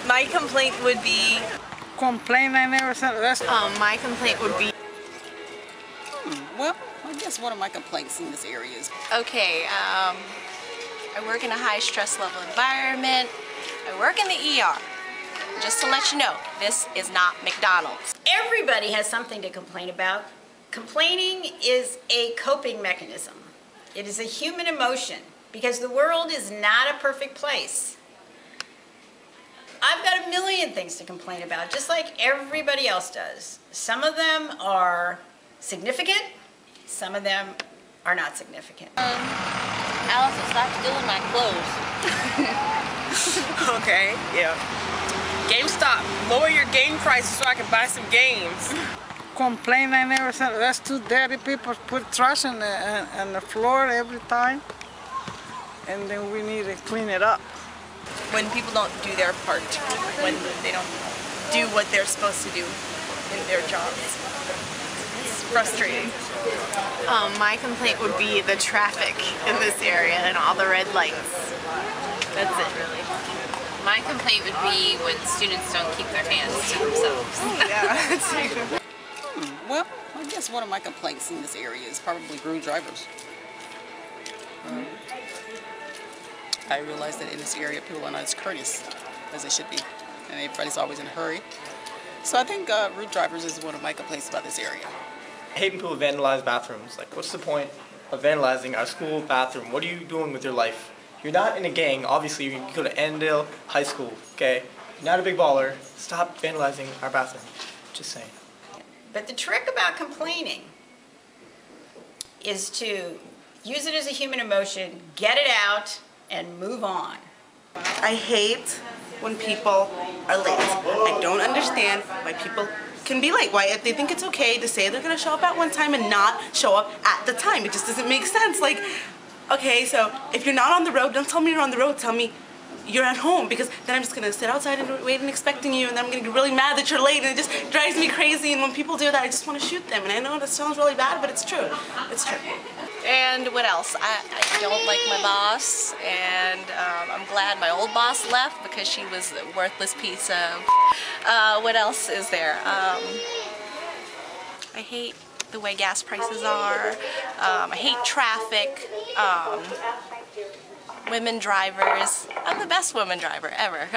My complaint would be... Complaint, I never said that's... my complaint would be... Well, I guess one of my complaints in this area is... Okay, I work in a high stress level environment. I work in the ER. Just to let you know, this is not McDonald's. Everybody has something to complain about. Complaining is a coping mechanism. It is a human emotion because the world is not a perfect place. I've got a million things to complain about, just like everybody else does. Some of them are significant, some of them are not significant. Allison, stop stealing my clothes. Okay, yeah. GameStop, lower your game prices so I can buy some games. Complaint, I never said that's too dirty. People put trash on the floor every time. And then we need to clean it up. When people don't do their part, when they don't do what they're supposed to do in their jobs. It's frustrating. My complaint would be the traffic in this area and all the red lights. That's it, really. My complaint would be when students don't keep their hands to themselves. Yeah. Well, I guess one of my complaints in this area is probably rude drivers. I realize that in this area people are not as courteous as they should be, and everybody's always in a hurry. So I think rude drivers is one of my complaints about this area. I hate when people vandalize bathrooms. Like, what's the point of vandalizing our school bathroom? What are you doing with your life? You're not in a gang. Obviously, you go to Annandale High School, okay? You're not a big baller. Stop vandalizing our bathroom. Just saying. But the trick about complaining is to use it as a human emotion, get it out, and move on. I hate when people are late. I don't understand why people can be late. Why they think it's okay to say they're gonna show up at one time and not show up at the time. It just doesn't make sense. Like, okay, so if you're not on the road, don't tell me you're on the road, tell me you're at home, because then I'm just gonna sit outside and wait and expecting you, and then I'm gonna get really mad that you're late, and it just drives me crazy. And when people do that, I just want to shoot them. And I know that sounds really bad, but it's true. It's true. And what else? I don't like my boss, and I'm glad my old boss left because she was a worthless piece of... what else is there? I hate the way gas prices are. I hate traffic. Women drivers. I'm the best woman driver ever.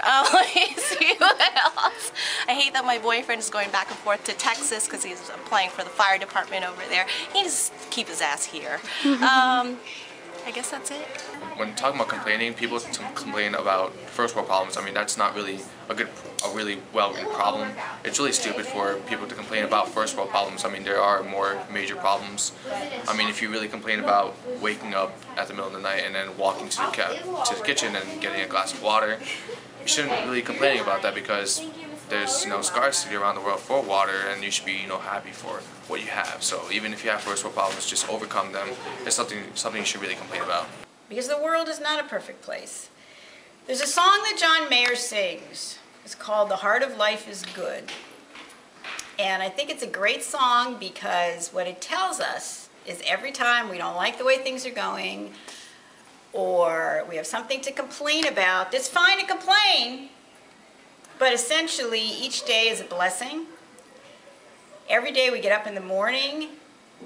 See what else? I hate that my boyfriend is going back and forth to Texas because he's applying for the fire department over there. He needs to keep his ass here. I guess that's it. When talking about complaining, people complain about first world problems. I mean, that's not really a really well-written problem. It's really stupid for people to complain about first world problems. I mean, there are more major problems. I mean, if you really complain about waking up at the middle of the night and then walking to the kitchen and getting a glass of water, you shouldn't really be complaining about that, because there's scarcity around the world for water, and you should be happy for what you have. So even if you have first world problems, just overcome them. It's something you should really complain about. Because the world is not a perfect place. There's a song that John Mayer sings. It's called "The Heart of Life is Good." And I think it's a great song because what it tells us is every time we don't like the way things are going, or we have something to complain about, it's fine to complain, but essentially each day is a blessing. Every day we get up in the morning,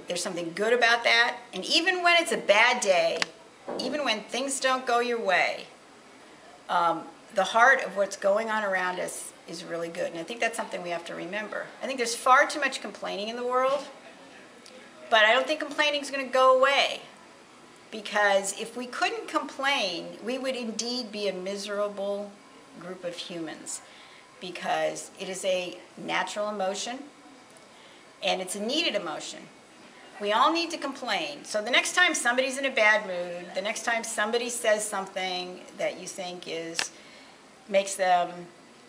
there's something good about that. And even when it's a bad day, even when things don't go your way, the heart of what's going on around us is really good. And I think that's something we have to remember. I think there's far too much complaining in the world, but I don't think complaining is going to go away. Because if we couldn't complain, we would indeed be a miserable group of humans. Because it is a natural emotion, and it's a needed emotion. We all need to complain. So the next time somebody's in a bad mood, the next time somebody says something that you think makes them,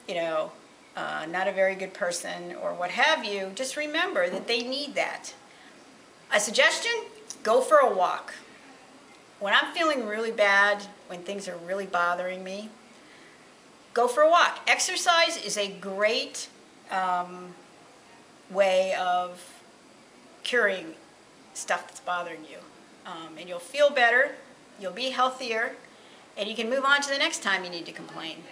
not a very good person or what have you, just remember that they need that. A suggestion, go for a walk. When I'm feeling really bad, when things are really bothering me, go for a walk. Exercise is a great way of curing stuff that's bothering you. And you'll feel better, you'll be healthier, and you can move on to the next time you need to complain.